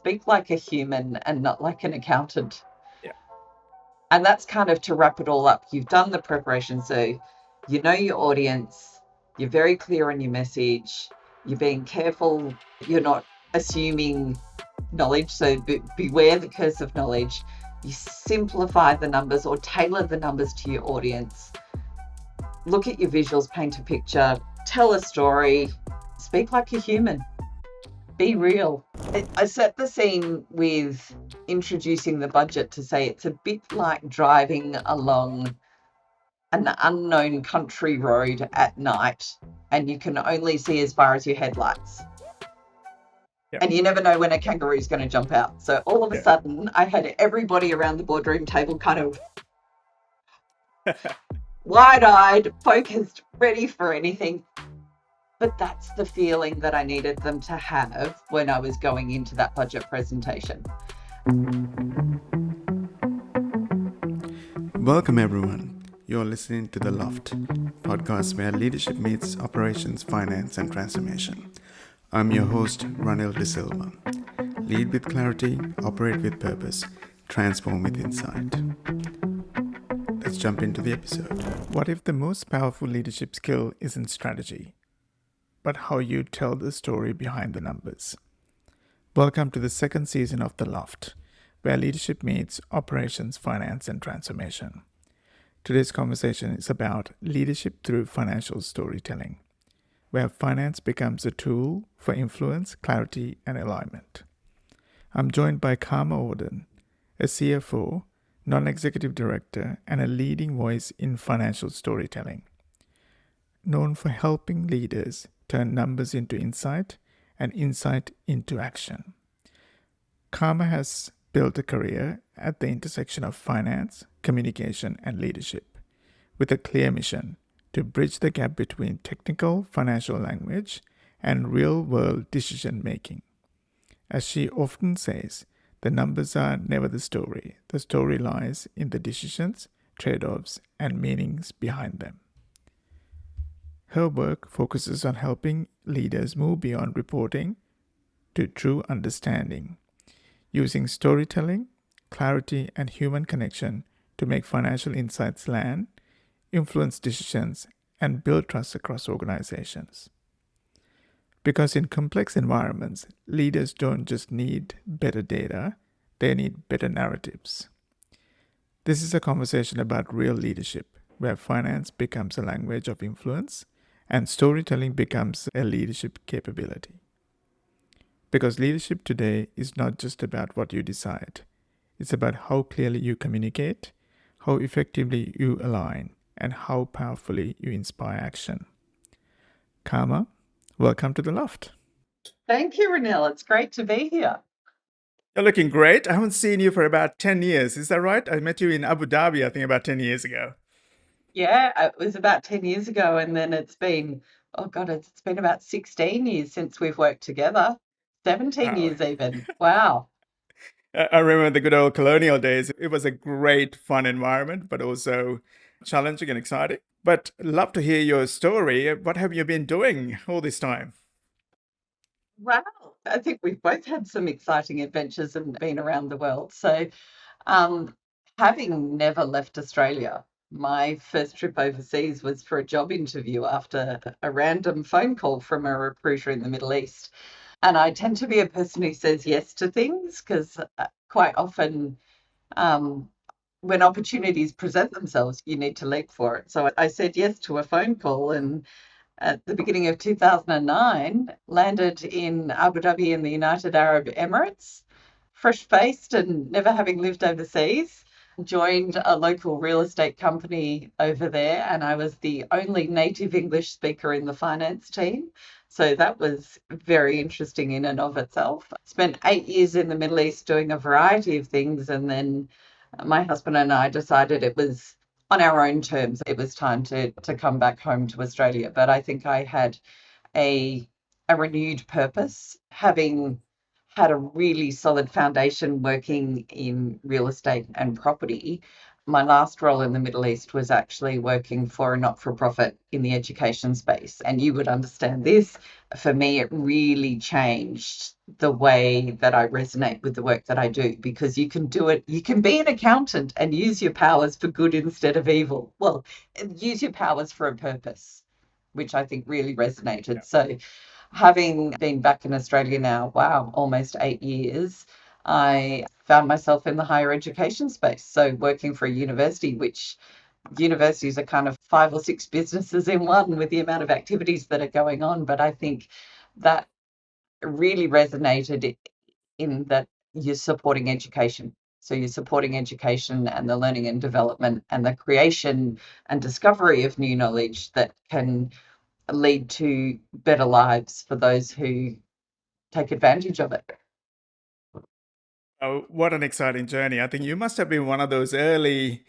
speak like a human and not like an accountant. Yeah. And that's kind of to wrap it all up. You've done the preparation. So you know your audience, you're very clear on your message, you're being careful, you're not assuming knowledge. So beware the curse of knowledge. You simplify the numbers or tailor the numbers to your audience. Look at your visuals, paint a picture, tell a story, speak like a human. Be real. I set the scene with introducing the budget to say it's a bit like driving along an unknown country road at night and you can only see as far as your headlights. Yeah. And you never know when a kangaroo is going to jump out. So all of a sudden, I had everybody around the boardroom table kind of wide-eyed, focused, ready for anything. But that's the feeling that I needed them to have when I was going into that budget presentation. Welcome everyone. You're listening to the L.O.F.T Podcast, where leadership meets operations, finance and transformation. I'm your host, Ranil De Silva. Lead with clarity, operate with purpose, transform with insight. Let's jump into the episode. What if the most powerful leadership skill isn't strategy, but how you tell the story behind the numbers? Welcome to the second season of the L.O.F.T, where leadership meets operations, finance and transformation. Today's conversation is about leadership through financial storytelling, where finance becomes a tool for influence, clarity, and alignment. I'm joined by Karma Auden, a CFO, non-executive director, and a leading voice in financial storytelling, known for helping leaders turn numbers into insight and insight into action. Karma has built a career at the intersection of finance, communication, and leadership, with a clear mission to bridge the gap between technical financial language and real-world decision-making. As she often says, the numbers are never the story. The story lies in the decisions, trade-offs, and meanings behind them. Her work focuses on helping leaders move beyond reporting to true understanding, using storytelling, clarity, and human connection to make financial insights land, influence decisions, and build trust across organizations. Because in complex environments, leaders don't just need better data, they need better narratives. This is a conversation about real leadership, where finance becomes a language of influence and storytelling becomes a leadership capability. Because leadership today is not just about what you decide. It's about how clearly you communicate, how effectively you align, and how powerfully you inspire action. Karma, welcome to the L.O.F.T. Thank you, Ranil. It's great to be here. You're looking great. I haven't seen you for about 10 years. Is that right? I met you in Abu Dhabi, I think, about 10 years ago. Yeah, it was about 10 years ago. And then it's been about 16 years since we've worked together. 17 Wow. years even. Wow. I remember the good old colonial days. It was a great, fun environment, but also challenging and exciting. But love to hear your story. What have you been doing all this time? Wow. I think we've both had some exciting adventures and been around the world. So, having never left Australia, my first trip overseas was for a job interview after a random phone call from a recruiter in the Middle East. And I tend to be a person who says yes to things because quite often when opportunities present themselves, you need to leap for it. So I said yes to a phone call, and at the beginning of 2009, landed in Abu Dhabi in the United Arab Emirates, fresh-faced and never having lived overseas. Joined a local real estate company over there, and I was the only native English speaker in the finance team. So that was very interesting in and of itself. Spent 8 years in the Middle East doing a variety of things, and then my husband and I decided it was on our own terms. It was time to come back home to Australia. But I think I had a renewed purpose, having had a really solid foundation working in real estate and property. my last role in the Middle East was actually working for a not-for-profit in the education space. And you would understand this. For me, it really changed the way that I resonate with the work that I do, because you can do it. You can be an accountant and use your powers for good instead of evil. Well, use your powers for a purpose, which I think really resonated. Yeah. So having been back in Australia now, wow, almost 8 years, I found myself in the higher education space. So working for a university, which universities are kind of 5 or 6 businesses in one with the amount of activities that are going on. But I think that really resonated in that you're supporting education. So you're supporting education and the learning and development and the creation and discovery of new knowledge that can lead to better lives for those who take advantage of it. Oh, what an exciting journey. I think you must have been one of those early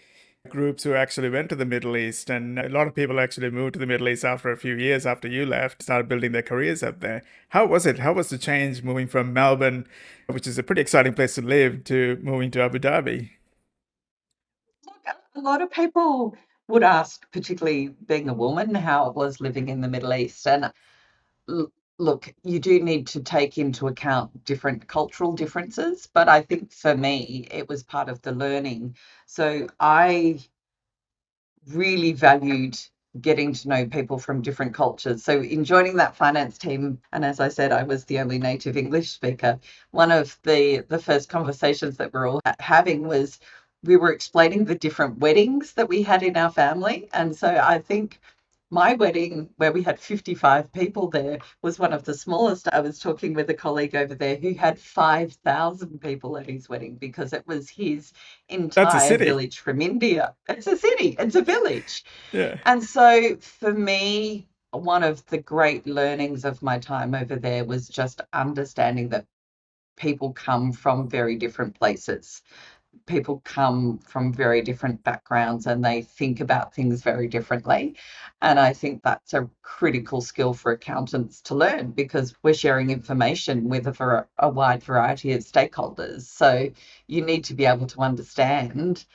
groups who actually went to the Middle East. And a lot of people actually moved to the Middle East after a few years after you left, started building their careers up there. How was it? How was the change moving from Melbourne, which is a pretty exciting place to live, to moving to Abu Dhabi? Look, a lot of people would ask, particularly being a woman, how it was living in the Middle East. And look, you do need to take into account different cultural differences, but I think for me, it was part of the learning. So I really valued getting to know people from different cultures. So in joining that finance team, and as I said, I was the only native English speaker, one of the first conversations that we're all having was we were explaining the different weddings that we had in our family. And so I think my wedding, where we had 55 people there, was one of the smallest. I was talking with a colleague over there who had 5,000 people at his wedding, because it was his That's a entire city. village from India. It's a city, it's a village. Yeah. And so for me, one of the great learnings of my time over there was just understanding that people come from very different places. People come from very different backgrounds and they think about things very differently. And I think that's a critical skill for accountants to learn, because we're sharing information with a wide variety of stakeholders. So you need to be able to understand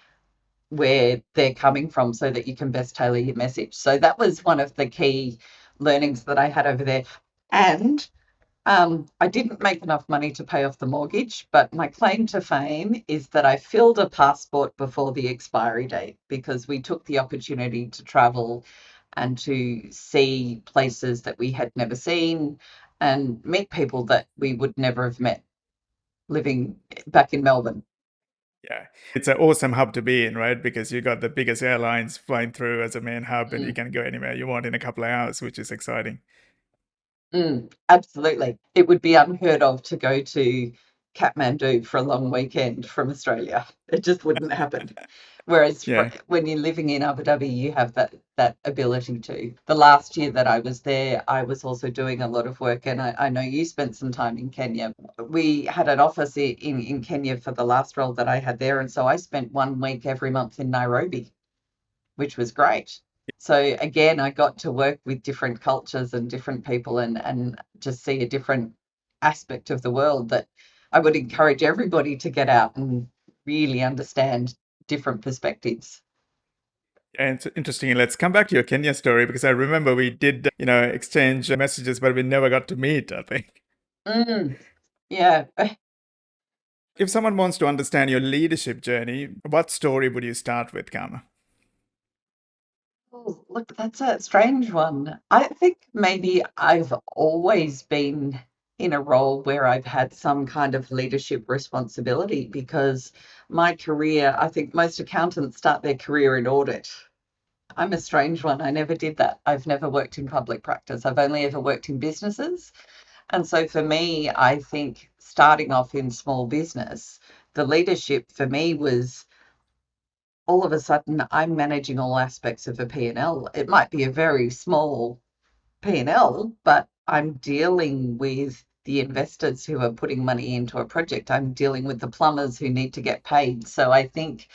where they're coming from so that you can best tailor your message. So that was one of the key learnings that I had over there. And I didn't make enough money to pay off the mortgage, but my claim to fame is that I filled a passport before the expiry date, because we took the opportunity to travel and to see places that we had never seen and meet people that we would never have met living back in Melbourne. Yeah. It's an awesome hub to be in, right? Because you got the biggest airlines flying through as a main hub, and you can go anywhere you want in a couple of hours, which is exciting. Absolutely. It would be unheard of to go to Kathmandu for a long weekend from Australia. It just wouldn't happen. Whereas Yeah. when you're living in Abu Dhabi, you have that ability to. The last year that I was there, I was also doing a lot of work, and I know you spent some time in Kenya. We had an office in Kenya for the last role that I had there, and so I spent 1 week every month in Nairobi, which was great. So again, I got to work with different cultures and different people, and just see a different aspect of the world that I would encourage everybody to get out and really understand different perspectives. And it's interesting. Let's come back to your Kenya story, because I remember we did, exchange messages, but we never got to meet, I think. Yeah. If someone wants to understand your leadership journey, what story would you start with, Karma? Oh, look, that's a strange one. I think maybe I've always been in a role where I've had some kind of leadership responsibility, because my career, I think most accountants start their career in audit. I'm a strange one. I never did that. I've never worked in public practice. I've only ever worked in businesses. And so for me, I think starting off in small business, the leadership for me was all of a sudden I'm managing all aspects of a P&L. It might be a very small P&L, but I'm dealing with the investors who are putting money into a project. I'm dealing with the plumbers who need to get paid. So I think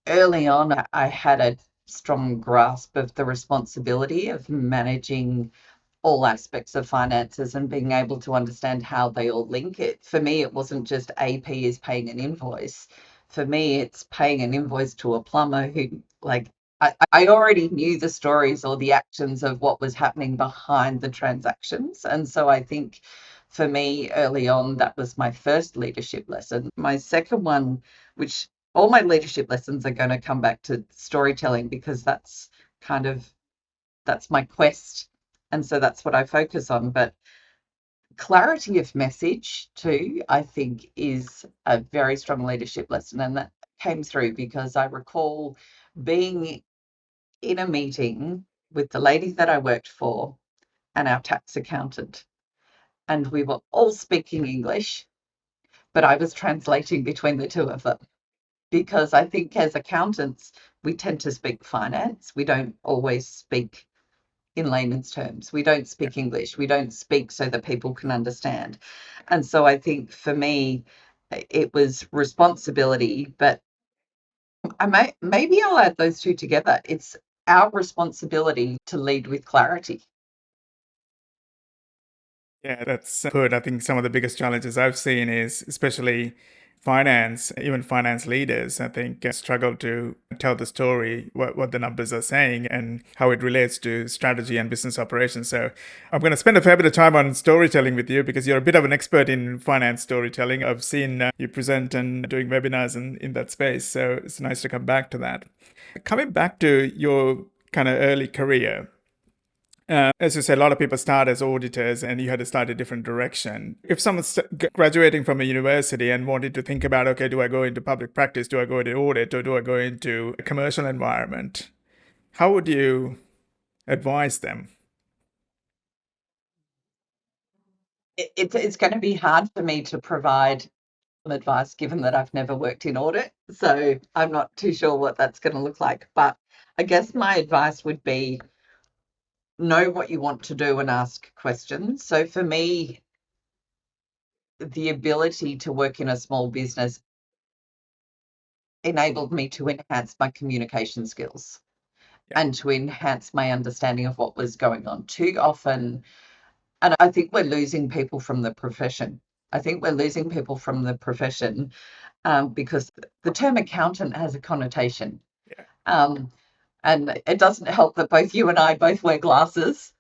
early on, I had a strong grasp of the responsibility of managing all aspects of finances and being able to understand how they all link. It for me, it wasn't just AP is paying an invoice. for me, it's paying an invoice to a plumber who, like, I already knew the stories or the actions of what was happening behind the transactions. And so I think for me early on, that was my first leadership lesson. My second one, which all my leadership lessons are going to come back to storytelling, because that's my quest. And so that's what I focus on. But clarity of message too, I think, is a very strong leadership lesson. And that came through because I recall being in a meeting with the lady that I worked for and our tax accountant. And we were all speaking English, but I was translating between the two of them. Because I think as accountants, we tend to speak finance. We don't always speak in layman's terms. We don't speak English. We don't speak so that people can understand. And so I think for me, it was responsibility, but maybe I'll add those two together. It's our responsibility to lead with clarity. Yeah, that's good. I think some of the biggest challenges I've seen is especially finance, even finance leaders, I think, struggle to tell the story, what the numbers are saying and how it relates to strategy and business operations. So I'm going to spend a fair bit of time on storytelling with you because you're a bit of an expert in finance storytelling. I've seen you present and doing webinars in that space. So it's nice to come back to that. Coming back to your kind of early career, as you said, a lot of people start as auditors and you had to start a different direction. If someone's graduating from a university and wanted to think about, okay, do I go into public practice? Do I go into audit? Or do I go into a commercial environment? How would you advise them? It's going to be hard for me to provide advice given that I've never worked in audit. So I'm not too sure what that's going to look like. But I guess my advice would be know what you want to do and ask questions. So for me, the ability to work in a small business enabled me to enhance my communication skills and to enhance my understanding of what was going on. Too often, and I think we're losing people from the profession. Because the term accountant has a connotation. And it doesn't help that both you and I both wear glasses.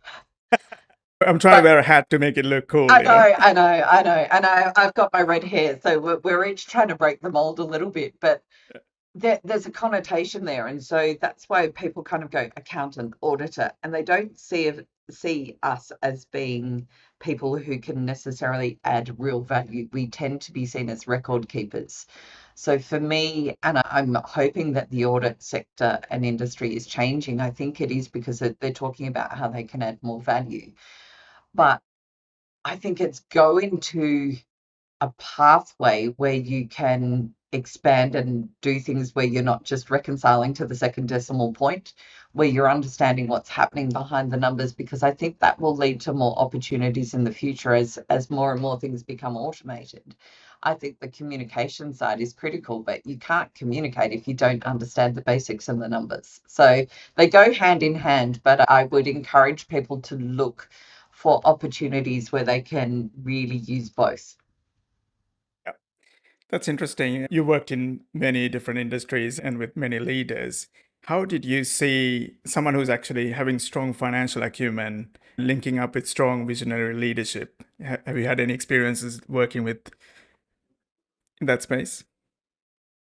I'm trying to wear a hat to make it look cool. I know. And I've got my red hair, so we're each trying to break the mold a little bit. But there's a connotation there. And so that's why people kind of go accountant, auditor, and they don't see us as being people who can necessarily add real value. We tend to be seen as record keepers. So for me, and I'm hoping that the audit sector and industry is changing. I think it is because they're talking about how they can add more value. But I think it's going to a pathway where you can expand and do things where you're not just reconciling to the second decimal point, where you're understanding what's happening behind the numbers, because I think that will lead to more opportunities in the future as more and more things become automated. I think the communication side is critical, but you can't communicate if you don't understand the basics and the numbers. So they go hand in hand, but I would encourage people to look for opportunities where they can really use both. That's interesting. You worked in many different industries and with many leaders. How did you see someone who's actually having strong financial acumen linking up with strong visionary leadership? Have you had any experiences working with in that space?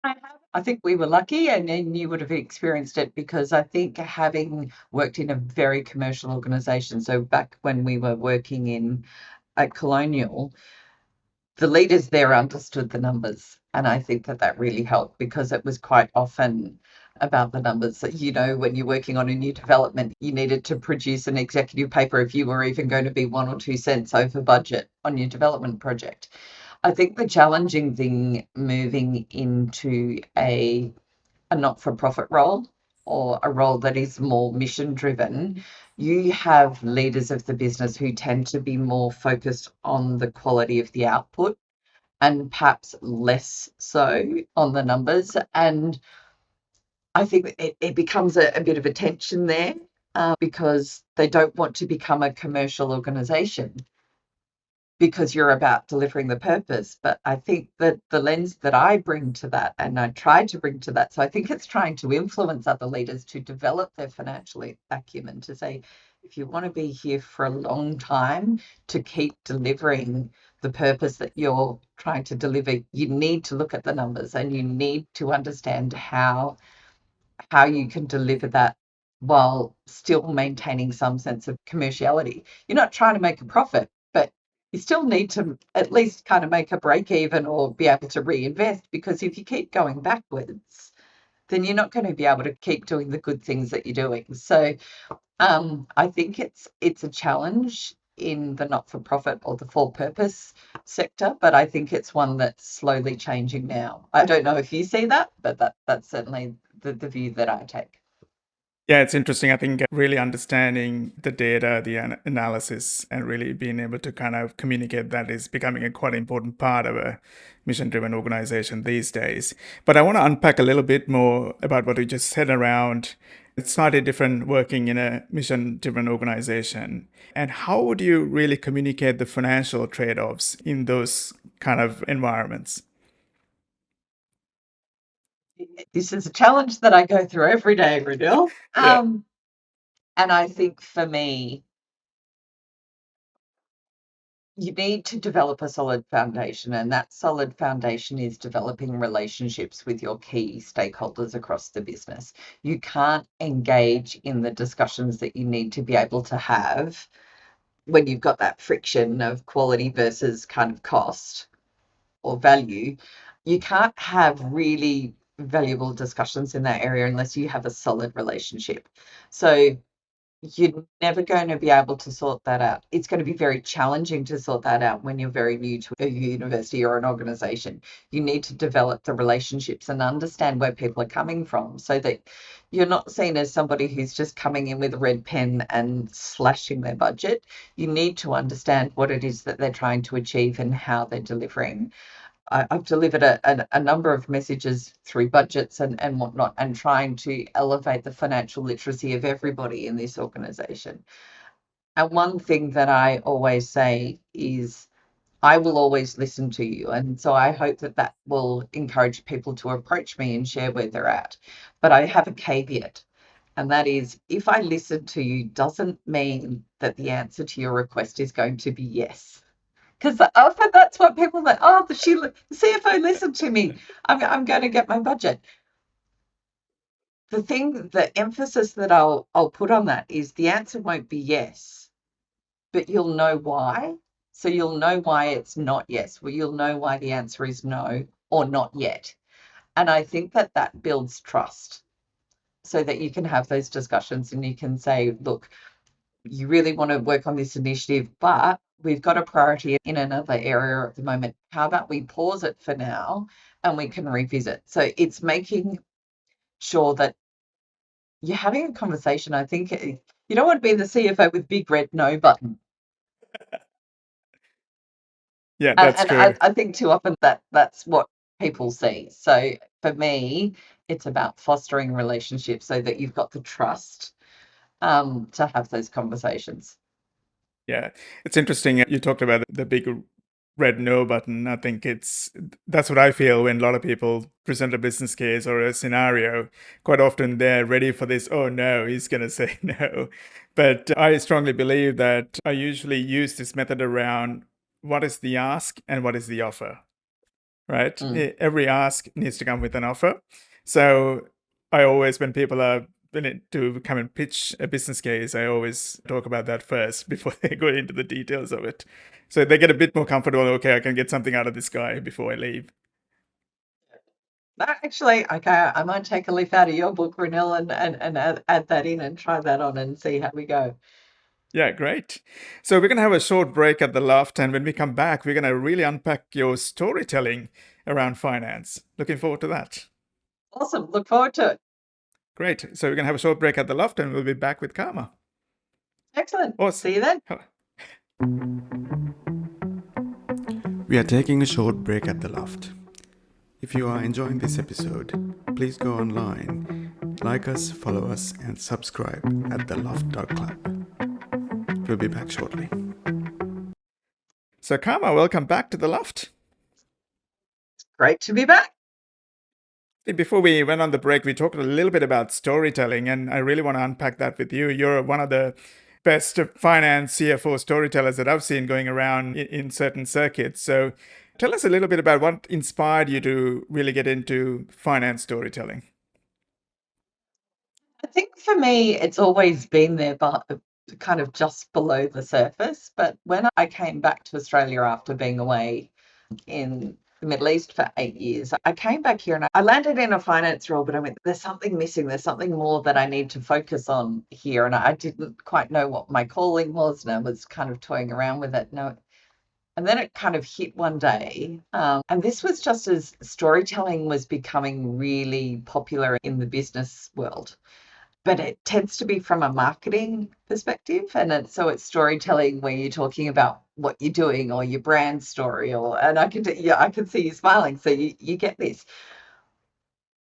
I think we were lucky, and then you would have experienced it, because I think having worked in a very commercial organisation, so back when we were working at Colonial, the leaders there understood the numbers. And I think that really helped, because it was quite often about the numbers. When you're working on a new development, you needed to produce an executive paper if you were even going to be 1 or 2 cents over budget on your development project. I think the challenging thing moving into a not-for-profit role, or a role that is more mission-driven, you have leaders of the business who tend to be more focused on the quality of the output and perhaps less so on the numbers. And I think it becomes a bit of a tension there, because they don't want to become a commercial organisation. because you're about delivering the purpose. But I think that the lens that I bring to that, and I try to bring to that, so I think it's trying to influence other leaders to develop their financial acumen, to say, if you want to be here for a long time, to keep delivering the purpose that you're trying to deliver, you need to look at the numbers, and you need to understand how you can deliver that while still maintaining some sense of commerciality. You're not trying to make a profit, but you still need to at least kind of make a break even or be able to reinvest, because if you keep going backwards, then you're not going to be able to keep doing the good things that you're doing. So I think it's a challenge in the not-for-profit or the for-purpose sector, but I think it's one that's slowly changing now. I don't know if you see that, but that's certainly the view that I take. Yeah, it's interesting. I think really understanding the data, the analysis, and really being able to kind of communicate that is becoming a quite important part of a mission-driven organization these days. But I want to unpack a little bit more about what you just said around it's slightly different working in a mission-driven organization. And how would you really communicate the financial trade-offs in those kind of environments? This is a challenge that I go through every day, Ranil. Yeah. And I think for me, you need to develop a solid foundation, and that solid foundation is developing relationships with your key stakeholders across the business. You can't engage in the discussions that you need to be able to have when you've got that friction of quality versus kind of cost or value. You can't have really valuable discussions in that area unless you have a solid relationship. So you're never going to be able to sort that out. It's going to be very challenging to sort that out when you're very new to a university or an organization. You need to develop the relationships and understand where people are coming from, so that you're not seen as somebody who's just coming in with a red pen and slashing their budget. You need to understand what it is that they're trying to achieve and how they're delivering. I've delivered a number of messages through budgets and whatnot, and trying to elevate the financial literacy of everybody in this organization. And one thing that I always say is, I will always listen to you. And so I hope that that will encourage people to approach me and share where they're at. But I have a caveat, and that is, if I listen to you, doesn't mean that the answer to your request is going to be yes. Because often that's what people think. Oh, the CFO listened to me. I'm going to get my budget. The emphasis that I'll put on that is, the answer won't be yes, but you'll know why. So you'll know why it's not yes. Well, you'll know why the answer is no or not yet. And I think that builds trust, so that you can have those discussions and you can say, look, you really want to work on this initiative, but we've got a priority in another area at the moment. How about we pause it for now and we can revisit? So it's making sure that you're having a conversation. I think you don't want to be the CFO with big red no button. Yeah, that's true. I think too often that's what people see. So for me, it's about fostering relationships so that you've got the trust to have those conversations. Yeah, it's interesting. You talked about the big red no button. I think that's what I feel when a lot of people present a business case or a scenario. Quite often they're ready for this, oh no, he's going to say no. But I strongly believe that I usually use this method around what is the ask and what is the offer, right? Every ask needs to come with an offer. So I always, when people are to come and pitch a business case, I always talk about that first before they go into the details of it. So they get a bit more comfortable. Okay, I can get something out of this guy before I leave. Actually, okay, I might take a leaf out of your book, Ranil, and add that in and try that on and see how we go. Yeah, great. So we're going to have a short break at the L.O.F.T, and when we come back, we're going to really unpack your storytelling around finance. Looking forward to that. Awesome. Look forward to it. Great. So we're going to have a short break at the L.O.F.T, and we'll be back with Karma. Excellent. Awesome. See you then. We are taking a short break at the L.O.F.T. If you are enjoying this episode, please go online, like us, follow us, and subscribe at theloft.club. We'll be back shortly. So, Karma, welcome back to the Loft. Great to be back. Before we went on the break, we talked a little bit about storytelling, and I really want to unpack that with you. You're one of the best finance CFO storytellers that I've seen going around in certain circuits. So, tell us a little bit about what inspired you to really get into finance storytelling. I think for me, it's always been there, but kind of just below the surface. But when I came back to Australia after being away in the Middle East for 8 years, I came back here and I landed in a finance role, but I went, there's something missing. There's something more that I need to focus on here. And I didn't quite know what my calling was, and I was kind of toying around with it. And then it kind of hit one day. And this was just as storytelling was becoming really popular in the business world. But it tends to be from a marketing perspective. And it's storytelling where you're talking about what you're doing or your brand story, and I can see you smiling. So you get this.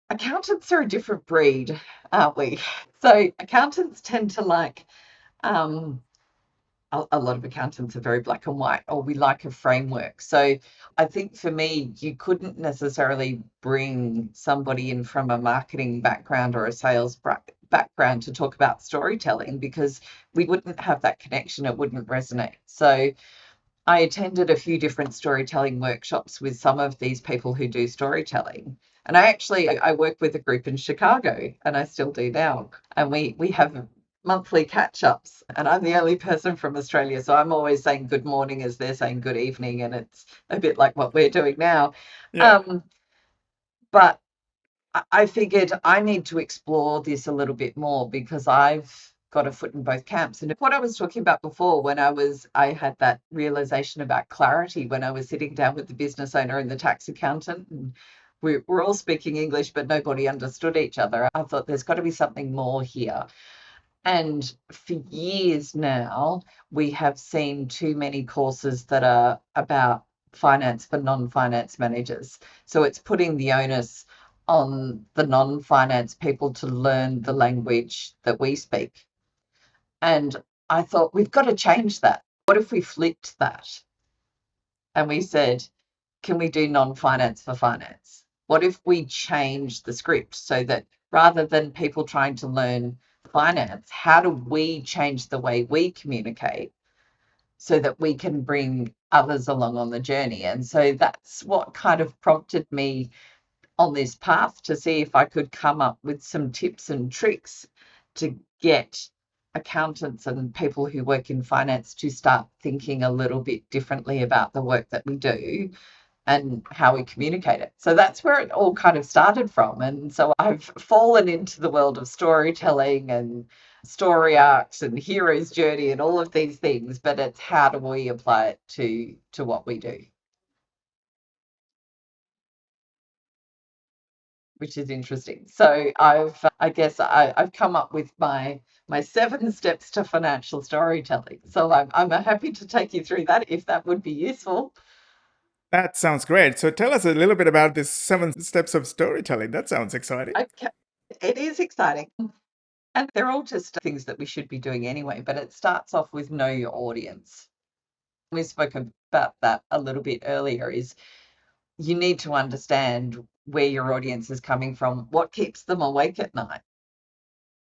Accountants are a different breed, aren't we? So accountants tend to like, a lot of accountants are very black and white, or we like a framework. So I think for me, you couldn't necessarily bring somebody in from a marketing background or a sales background to talk about storytelling, because we wouldn't have that connection. It wouldn't resonate. So I attended a few different storytelling workshops with some of these people who do storytelling. And I work with a group in Chicago, and I still do now. And we have monthly catch-ups, and I'm the only person from Australia, so I'm always saying good morning as they're saying good evening, and it's a bit like what we're doing now. Yeah. But I figured I need to explore this a little bit more, because I've got a foot in both camps. And what I was talking about before, when I had that realization about clarity when I was sitting down with the business owner and the tax accountant, and we're all speaking English, but nobody understood each other. I thought there's got to be something more here. And for years now, we have seen too many courses that are about finance for non-finance managers. So it's putting the onus on the non-finance people to learn the language that we speak. And I thought, we've got to change that. What if we flipped that? And we said, can we do non-finance for finance? What if we change the script so that rather than people trying to learn finance, how do we change the way we communicate so that we can bring others along on the journey? And so that's what kind of prompted me on this path, to see if I could come up with some tips and tricks to get accountants and people who work in finance to start thinking a little bit differently about the work that we do and how we communicate it. So that's where it all kind of started from. And so I've fallen into the world of storytelling and story arcs and hero's journey and all of these things, but it's how do we apply it to what we do, which is interesting. So I've come up with my 7 steps to financial storytelling. So I'm happy to take you through that if that would be useful. That sounds great. So tell us a little bit about this 7 steps of storytelling. That sounds exciting. Okay. It is exciting. And they're all just things that we should be doing anyway, but it starts off with know your audience. We spoke about that a little bit earlier, is you need to understand where your audience is coming from, what keeps them awake at night,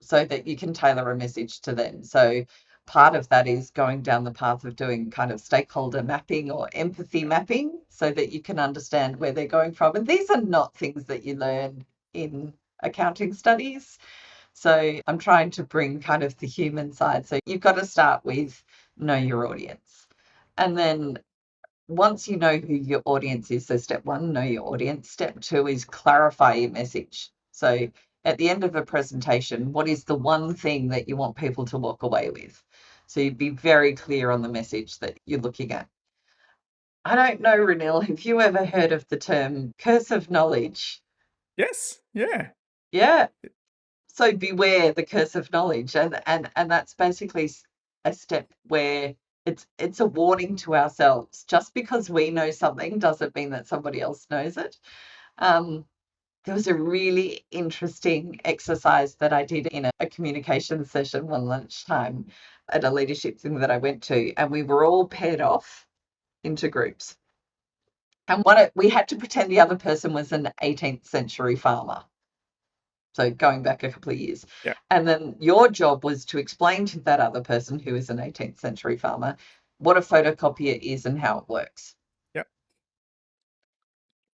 so that you can tailor a message to them. So part of that is going down the path of doing kind of stakeholder mapping or empathy mapping, so that you can understand where they're going from. And these are not things that you learn in accounting studies. So I'm trying to bring kind of the human side. So you've got to start with know your audience. And then once you know who your audience is, so step 1, know your audience. Step 2 is clarify your message. So at the end of a presentation, what is the one thing that you want people to walk away with? So you'd be very clear on the message that you're looking at. I don't know, Ranil, have you ever heard of the term curse of knowledge? Yes. Yeah. Yeah. So beware the curse of knowledge, and that's basically a step where it's a warning to ourselves. Just because we know something doesn't mean that somebody else knows it. There was a really interesting exercise that I did in a communication session one lunchtime at a leadership thing that I went to, and we were all paired off, into groups. And we had to pretend the other person was an 18th century farmer. So going back a couple of years. Yeah. And then your job was to explain to that other person who is an 18th century farmer what a photocopier is and how it works. Yeah.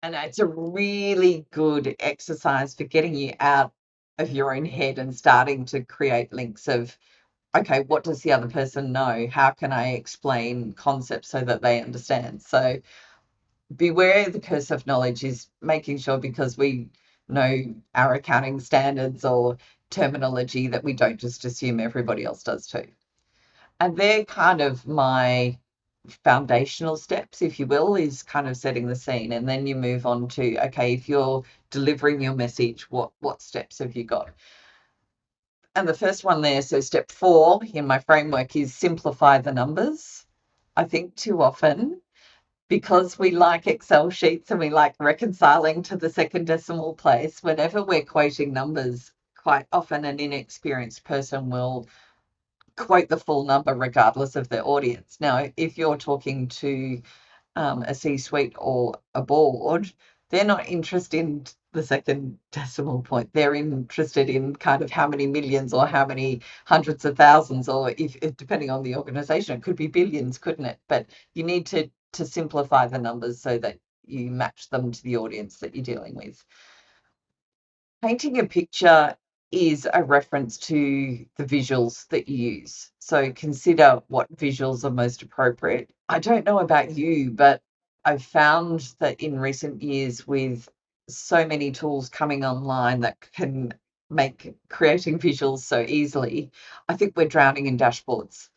And it's a really good exercise for getting you out of your own head and starting to create links of, okay, what does the other person know? How can I explain concepts so that they understand? So beware the curse of knowledge is making sure, because we know our accounting standards or terminology, that we don't just assume everybody else does too. And they're kind of my foundational steps, if you will, is kind of setting the scene. And then you move on to, okay, if you're delivering your message, what steps have you got? And the first one there, so step 4 in my framework, is simplify the numbers. I think too often, because we like Excel sheets and we like reconciling to the second decimal place, whenever we're quoting numbers, quite often an inexperienced person will quote the full number regardless of their audience. Now, if you're talking to a C-suite or a board, they're not interested in the second decimal point. They're interested in kind of how many millions or how many hundreds of thousands, or if depending on the organization, it could be billions, couldn't it? But you need to simplify the numbers so that you match them to the audience that you're dealing with. Painting a picture is a reference to the visuals that you use. So consider what visuals are most appropriate. I don't know about you, but I've found that in recent years, with so many tools coming online that can make creating visuals so easily, I think we're drowning in dashboards.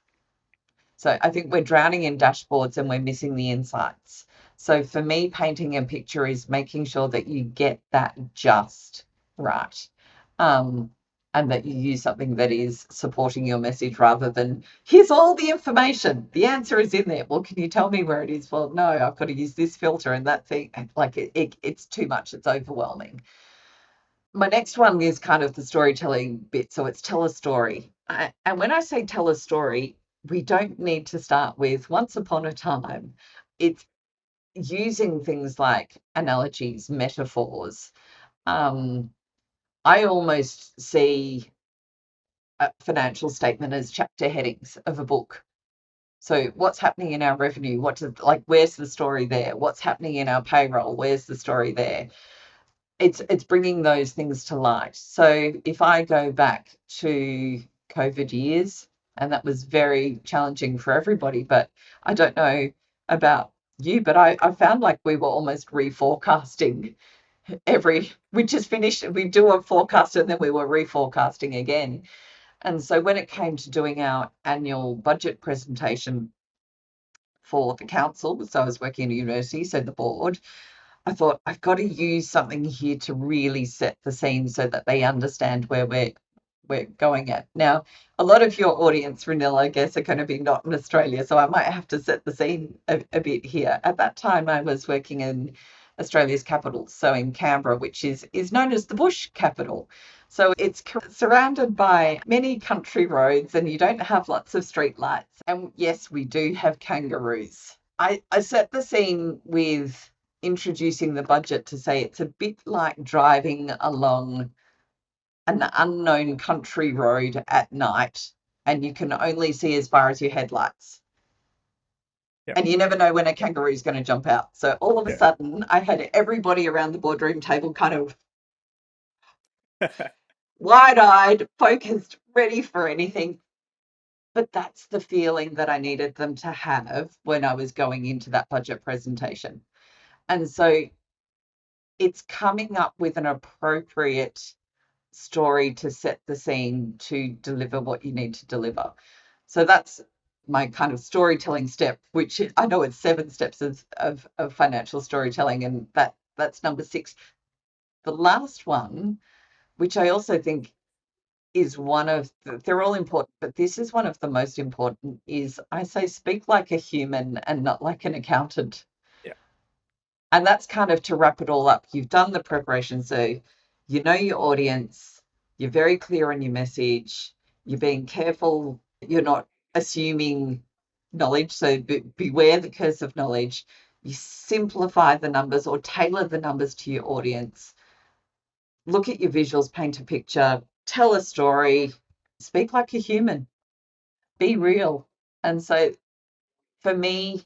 So I think we're drowning in dashboards and we're missing the insights. So for me, painting a picture is making sure that you get that just right. And that you use something that is supporting your message rather than, here's all the information. The answer is in there. Well, can you tell me where it is? Well, no, I've got to use this filter and that thing. Like it's too much. It's overwhelming. My next one is kind of the storytelling bit. So it's tell a story. And when I say tell a story, we don't need to start with once upon a time. It's using things like analogies, metaphors. I almost see a financial statement as chapter headings of a book. So what's happening in our revenue? Where's the story there? What's happening in our payroll? Where's the story there? It's bringing those things to light. So if I go back to COVID years, and that was very challenging for everybody, but I don't know about you, but I found like we were almost reforecasting we just finished, we do a forecast and then we were reforecasting again. And so when it came to doing our annual budget presentation for the council, so I was working at a university, so the board, I thought I've got to use something here to really set the scene so that they understand where we're going at. Now, a lot of your audience, Ranil, I guess, are going to be not in Australia, so I might have to set the scene a bit here. At that time, I was working in Australia's capital, so in Canberra, which is known as the bush capital. So it's surrounded by many country roads and you don't have lots of street lights. And yes, we do have kangaroos. I set the scene with introducing the budget to say it's a bit like driving along an unknown country road at night and you can only see as far as your headlights. Yep. And you never know when a kangaroo is going to jump out. So all of a sudden, I had everybody around the boardroom table kind of wide-eyed, focused, ready for anything. But that's the feeling that I needed them to have when I was going into that budget presentation. And so it's coming up with an appropriate story to set the scene to deliver what you need to deliver. So that's my kind of storytelling step, which I know it's 7 steps of financial storytelling, and that's number 6. The last one, which I also think is they're all important, but this is one of the most important, is I say speak like a human and not like an accountant. Yeah. And that's kind of to wrap it all up. You've done the preparation, so you know your audience, you're very clear on your message, you're being careful, you're not assuming knowledge. So beware the curse of knowledge. You simplify the numbers or tailor the numbers to your audience. Look at your visuals, paint a picture, tell a story, speak like a human, be real. And so for me,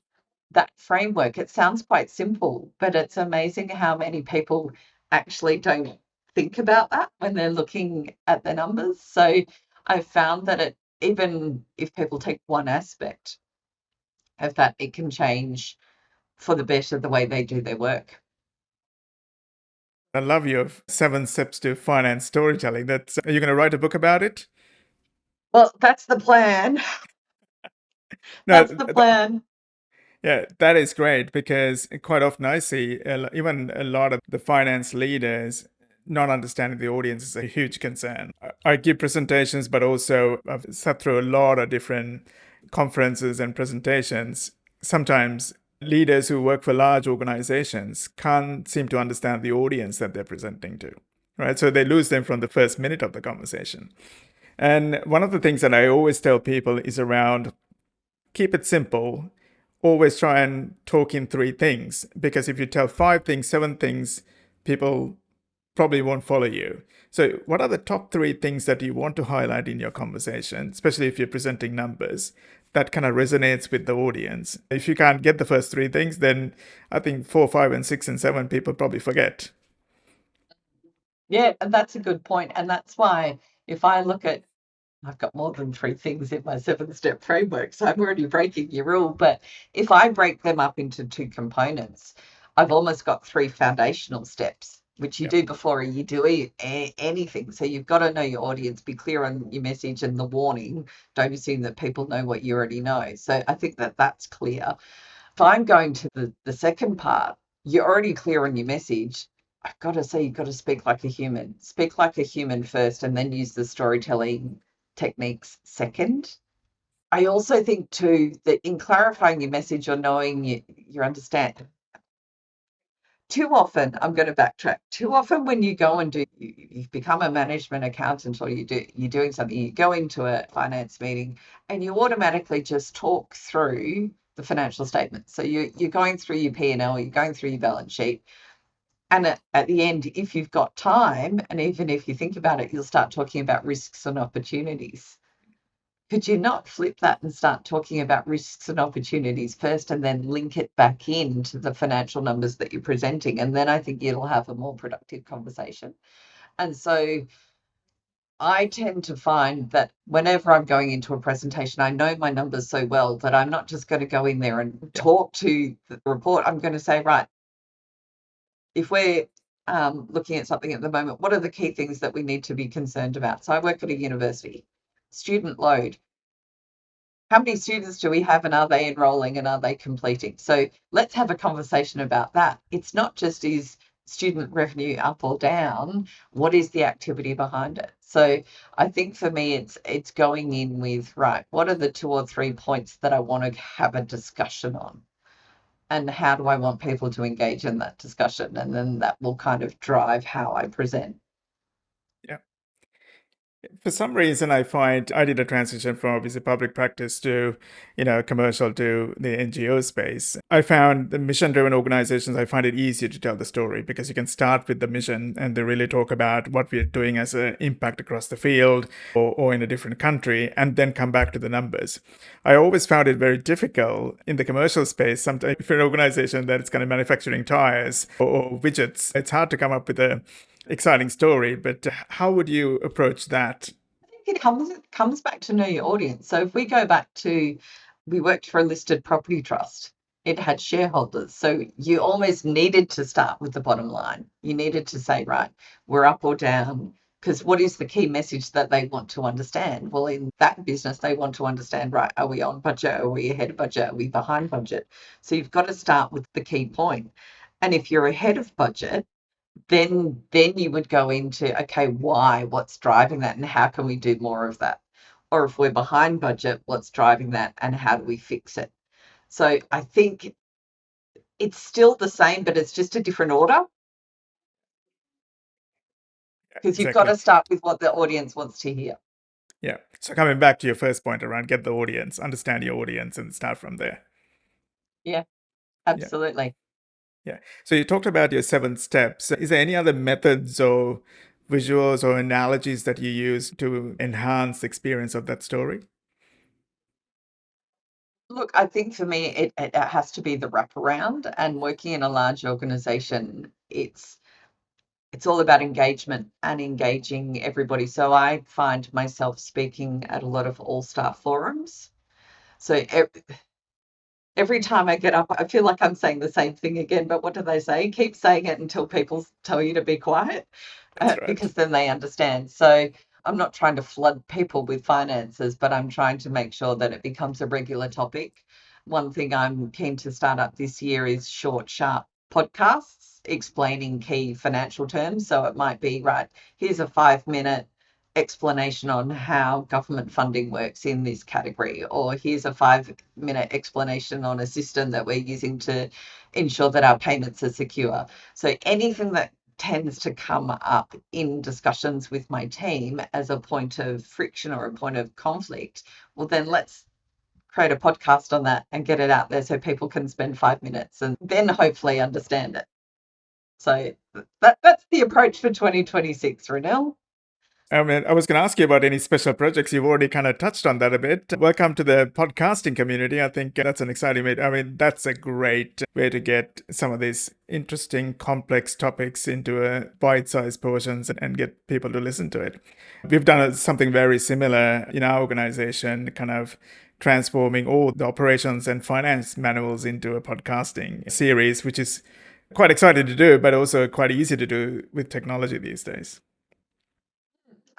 that framework, it sounds quite simple, but it's amazing how many people actually don't think about that when they're looking at the numbers. So I've found that even if people take one aspect of that, it can change for the better the way they do their work. I love your 7 steps to finance storytelling. Are you going to write a book about it? Well, that's the plan. No, That's the plan. yeah, that is great, because quite often I see even a lot of the finance leaders not understanding the audience is a huge concern. I give presentations, but also I've sat through a lot of different conferences and presentations. Sometimes leaders who work for large organizations can't seem to understand the audience that they're presenting to, right? So they lose them from the first minute of the conversation. And one of the things that I always tell people is around keep it simple. Always try and talk in 3 things, because if you tell 5 things, 7 things, people probably won't follow you. So what are the top 3 things that you want to highlight in your conversation, especially if you're presenting numbers, that kind of resonates with the audience? If you can't get the first 3 things, then I think 4, 5, and 6, and 7 people probably forget. Yeah, and that's a good point. And that's why if I look at, I've got more than 3 things in my 7-step framework, so I'm already breaking your rule. But if I break them up into 2 components, I've almost got 3 foundational steps, which you do before you do anything. So you've got to know your audience, be clear on your message and the warning. Don't assume that people know what you already know. So I think that that's clear. If I'm going to the second part, you're already clear on your message. I've got to say, you've got to speak like a human. Speak like a human first, and then use the storytelling techniques second. I also think too that in clarifying your message or knowing you understand, too often, I'm going to backtrack. Too often when you go and you've become a management accountant, or you're doing something, you go into a finance meeting and you automatically just talk through the financial statements. So you're going through your P&L, you're going through your balance sheet. And at the end, if you've got time, and even if you think about it, you'll start talking about risks and opportunities. Could you not flip that and start talking about risks and opportunities first, and then link it back into the financial numbers that you're presenting? And then I think you'll have a more productive conversation. And so I tend to find that whenever I'm going into a presentation, I know my numbers so well that I'm not just going to go in there and talk to the report. I'm going to say, right, if we're looking at something at the moment, what are the key things that we need to be concerned about? So I work at a university. Student load. How many students do we have, and are they enrolling, and are they completing? So let's have a conversation about that. It's not just is student revenue up or down, what is the activity behind it? So I think for me, it's going in with, right, what are the 2 or 3 points that I want to have a discussion on? And how do I want people to engage in that discussion? And then that will kind of drive how I present. Yeah. For some reason, I find I did a transition from obviously public practice to, commercial to the NGO space. I found the mission-driven organizations, I find it easier to tell the story, because you can start with the mission and they really talk about what we're doing as an impact across the field or in a different country, and then come back to the numbers. I always found it very difficult in the commercial space. Sometimes if you're an organization that's kind of manufacturing tires or widgets, it's hard to come up with a exciting story, but how would you approach that? I think it comes back to know your audience. So if we go back to, we worked for a listed property trust. It had shareholders. So you almost needed to start with the bottom line. You needed to say, right, we're up or down, because what is the key message that they want to understand? Well, in that business, they want to understand, right, are we on budget? Are we ahead of budget? Are we behind budget? So you've got to start with the key point. And if you're ahead of budget, then you would go into, okay, why, what's driving that, and how can we do more of that? Or if we're behind budget, what's driving that, and how do we fix it? So I think it's still the same, but it's just a different order, because you've got to start with what the audience wants to hear. Yeah. So coming back to your first point around get the audience, understand your audience and start from there. Yeah, Yeah. absolutely. Yeah. So you talked about your 7 steps. Is there any other methods or visuals or analogies that you use to enhance the experience of that story? Look, I think for me, it has to be the wraparound, and working in a large organization, it's all about engagement and engaging everybody. So I find myself speaking at a lot of all-star forums. So every time I get up, I feel like I'm saying the same thing again, but what do they say? Keep saying it until people tell you to be quiet, That's right. because then they understand. So I'm not trying to flood people with finances, but I'm trying to make sure that it becomes a regular topic. One thing I'm keen to start up this year is short, sharp podcasts explaining key financial terms. So it might be, right, here's a 5 minute explanation on how government funding works in this category, or here's a 5 minute explanation on a system that we're using to ensure that our payments are secure. So anything that tends to come up in discussions with my team as a point of friction or a point of conflict, well, then let's create a podcast on that and get it out there so people can spend 5 minutes and then hopefully understand it. So that's the approach for 2026, Ranil. I mean, I was going to ask you about any special projects. You've already kind of touched on that a bit. Welcome to the podcasting community. I think that's an exciting way. I mean, that's a great way to get some of these interesting, complex topics into a bite-sized portions and get people to listen to it. We've done something very similar in our organization, kind of transforming all the operations and finance manuals into a podcasting series, which is quite exciting to do, but also quite easy to do with technology these days.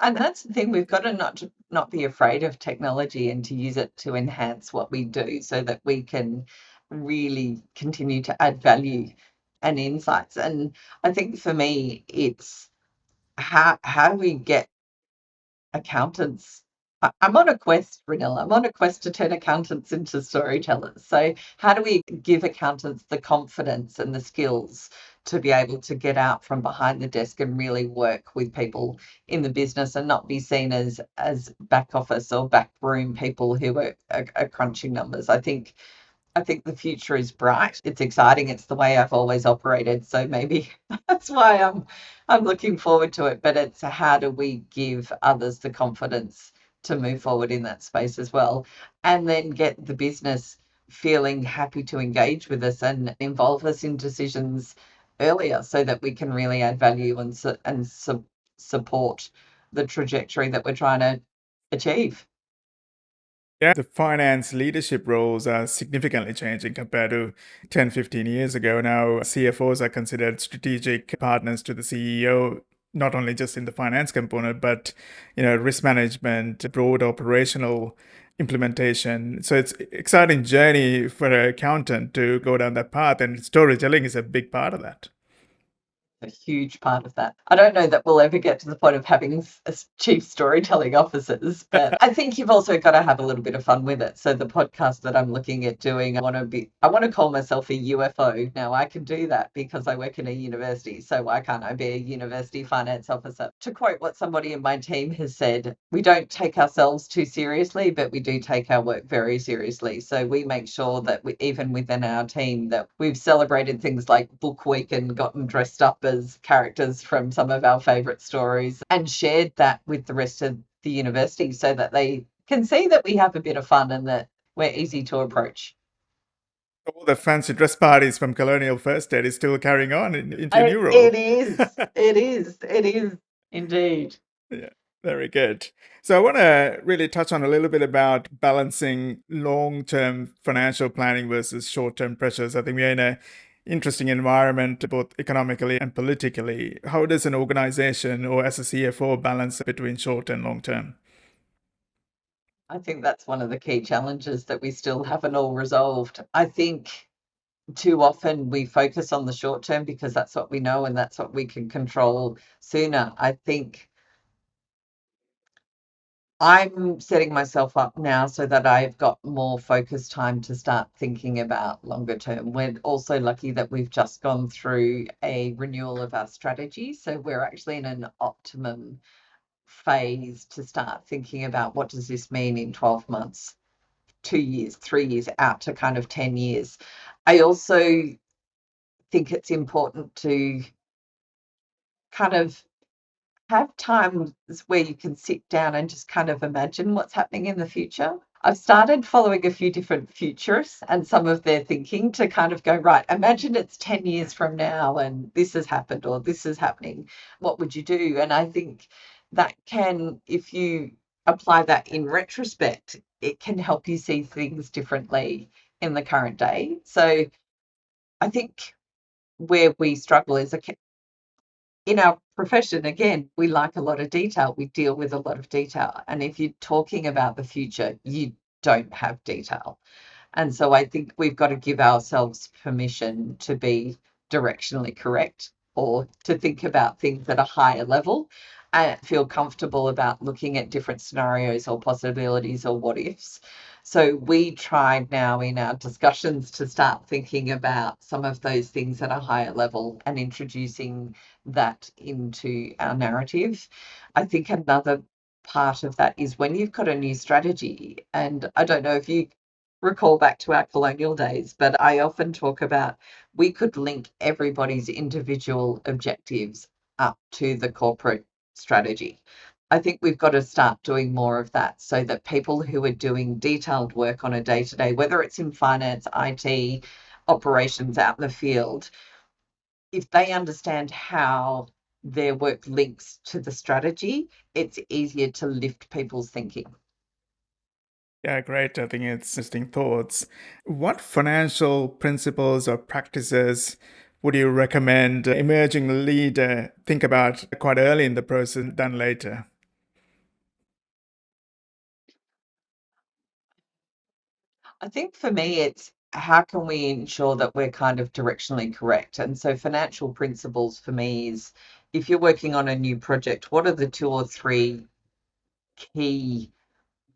And that's the thing, we've got to not be afraid of technology and to use it to enhance what we do so that we can really continue to add value and insights. And I think for me, it's how do we get accountants? I'm on a quest, Ranilla. I'm on a quest to turn accountants into storytellers. So, how do we give accountants the confidence and the skills to be able to get out from behind the desk and really work with people in the business and not be seen as back office or back room people who are crunching numbers? I think the future is bright. It's exciting. It's the way I've always operated. So maybe that's why I'm looking forward to it. But it's how do we give others the confidence to move forward in that space as well, and then get the business feeling happy to engage with us and involve us in decisions earlier, so that we can really add value and support the trajectory that we're trying to achieve. Yeah, the finance leadership roles are significantly changing compared to 10, 15 years ago. Now, CFOs are considered strategic partners to the CEO, not only just in the finance component, but risk management, broad operational implementation. So it's an exciting journey for an accountant to go down that path, and storytelling is a big part of that. A huge part of that. I don't know that we'll ever get to the point of having chief storytelling officers, but I think you've also got to have a little bit of fun with it. So the podcast that I'm looking at doing, I want to call myself a UFO. Now I can do that because I work in a university. So why can't I be a university finance officer? To quote what somebody in my team has said, we don't take ourselves too seriously, but we do take our work very seriously. So we make sure that even within our team, that we've celebrated things like book week and gotten dressed up as characters from some of our favorite stories and shared that with the rest of the university so that they can see that we have a bit of fun and that we're easy to approach. All the fancy dress parties from Colonial First Aid is still carrying on into your new role. It is. It is indeed. Yeah, very good. So I want to really touch on a little bit about balancing long-term financial planning versus short-term pressures. I think we're in an interesting environment, both economically and politically. How does an organization or as a CFO balance between short and long-term? I think that's one of the key challenges that we still haven't all resolved. I think too often we focus on the short term because that's what we know and that's what we can control sooner. I think I'm setting myself up now so that I've got more focused time to start thinking about longer term. We're also lucky that we've just gone through a renewal of our strategy. So we're actually in an optimum phase to start thinking about what does this mean in 12 months, 2 years, 3 years, out to kind of 10 years. I also think it's important to kind of have times where you can sit down and just kind of imagine what's happening in the future. I've started following a few different futurists and some of their thinking to kind of go, right, imagine it's 10 years from now and this has happened or this is happening. What would you do? And I think that can, if you apply that in retrospect, it can help you see things differently in the current day. So I think where we struggle is in our profession, again, we like a lot of detail. We deal with a lot of detail. And if you're talking about the future, you don't have detail. And so I think we've got to give ourselves permission to be directionally correct or to think about things at a higher level and feel comfortable about looking at different scenarios or possibilities or what ifs. So we try now in our discussions to start thinking about some of those things at a higher level and introducing that into our narrative. I think another part of that is when you've got a new strategy, and I don't know if you recall back to our colonial days, but I often talk about we could link everybody's individual objectives up to the corporate strategy. I think we've got to start doing more of that so that people who are doing detailed work on a day-to-day, whether it's in finance, IT, operations out in the field, if they understand how their work links to the strategy, it's easier to lift people's thinking. Yeah, great. I think it's interesting thoughts. What financial principles or practices would you recommend an emerging leader think about quite early in the process than later? I think for me, it's how can we ensure that we're kind of directionally correct? And so financial principles for me is if you're working on a new project, what are the 2 or 3 key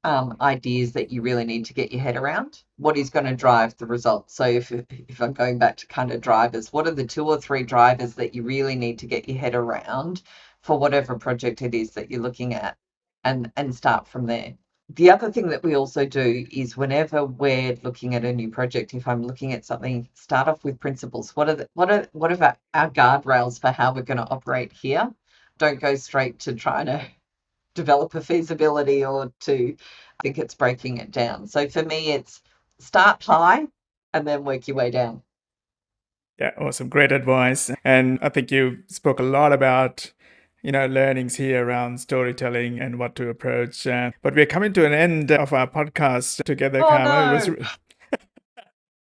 ideas that you really need to get your head around? What is going to drive the results? So if I'm going back to kind of drivers, what are the 2 or 3 drivers that you really need to get your head around for whatever project it is that you're looking at, and start from there. The other thing that we also do is whenever we're looking at a new project, if I'm looking at something, start off with principles. What are our guardrails for how we're going to operate here? Don't go straight to trying to develop a feasibility or to, I think it's breaking it down. So for me, it's start high and then work your way down. Yeah, awesome. Great advice. And I think you spoke a lot about, learnings here around storytelling and what to approach. But we're coming to an end of our podcast together, Oh, Karma.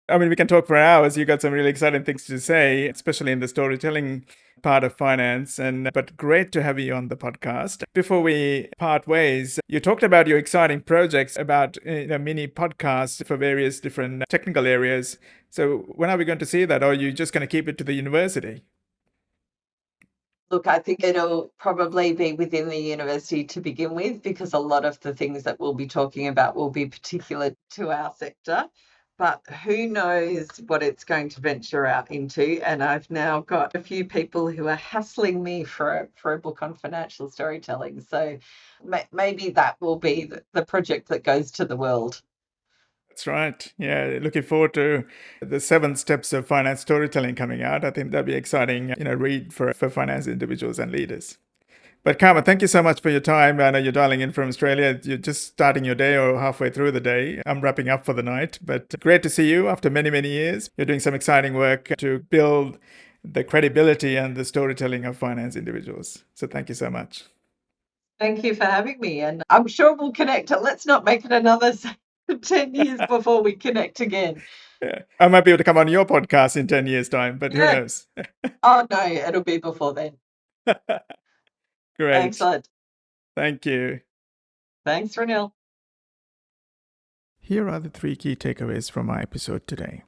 no. We can talk for hours. You got some really exciting things to say, especially in the storytelling part of finance. But great to have you on the podcast. Before we part ways, you talked about your exciting projects about mini podcasts for various different technical areas. So when are we going to see that? Or are you just going to keep it to the university? Look, I think it'll probably be within the university to begin with, because a lot of the things that we'll be talking about will be particular to our sector. But who knows what it's going to venture out into. And I've now got a few people who are hassling me for a book on financial storytelling. So maybe that will be the project that goes to the world. That's right. Yeah, looking forward to the 7 steps of finance storytelling coming out. I think that'd be exciting, read for finance individuals and leaders. But Karma, thank you so much for your time. I know you're dialing in from Australia. You're just starting your day or halfway through the day. I'm wrapping up for the night, but great to see you after many, many years. You're doing some exciting work to build the credibility and the storytelling of finance individuals. So thank you so much. Thank you for having me. And I'm sure we'll connect. Let's not make it another 10 years before we connect again. Yeah. I might be able to come on your podcast in 10 years' time, but who knows? Oh, no, it'll be before then. Great. Excellent. Thank you. Thanks, Ranil. Here are the 3 key takeaways from our episode today.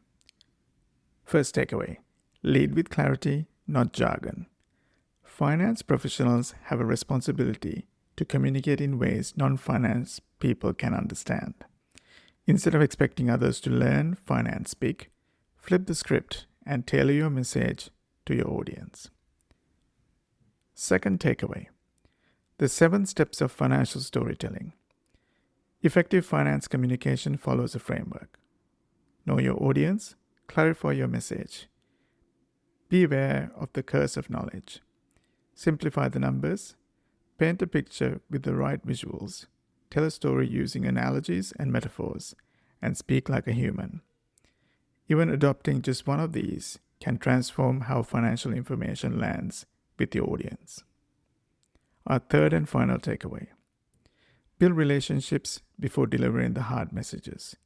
First takeaway: lead with clarity, not jargon. Finance professionals have a responsibility to communicate in ways non-finance people can understand. Instead of expecting others to learn finance speak, flip the script and tailor your message to your audience. Second takeaway: The 7 steps of financial storytelling. Effective finance communication follows a framework. Know your audience, clarify your message. Be aware of the curse of knowledge. Simplify the numbers. Paint a picture with the right visuals. Tell a story using analogies and metaphors, and speak like a human. Even adopting just one of these can transform how financial information lands with your audience. Our third and final takeaway. Build relationships before delivering the hard messages.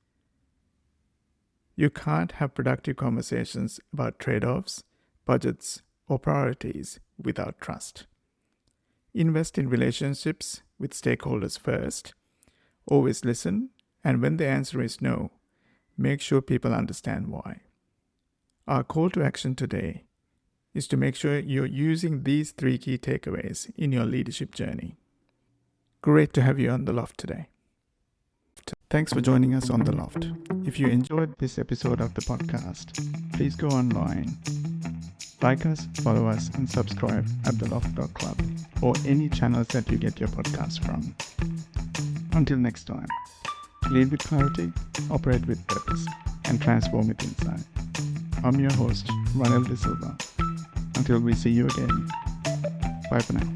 You can't have productive conversations about trade-offs, budgets, or priorities without trust. Invest in relationships with stakeholders first. Always listen, and when the answer is no, make sure people understand why. Our call to action today is to make sure you're using these 3 key takeaways in your leadership journey. Great to have you on The L.O.F.T today. Thanks for joining us on The L.O.F.T. If you enjoyed this episode of the podcast, please go online, like us, follow us, and subscribe at theloft.club or any channels that you get your podcasts from. Until next time, lead with clarity, operate with purpose, and transform with insight. I'm your host, Ranil De Silva. Until we see you again, bye for now.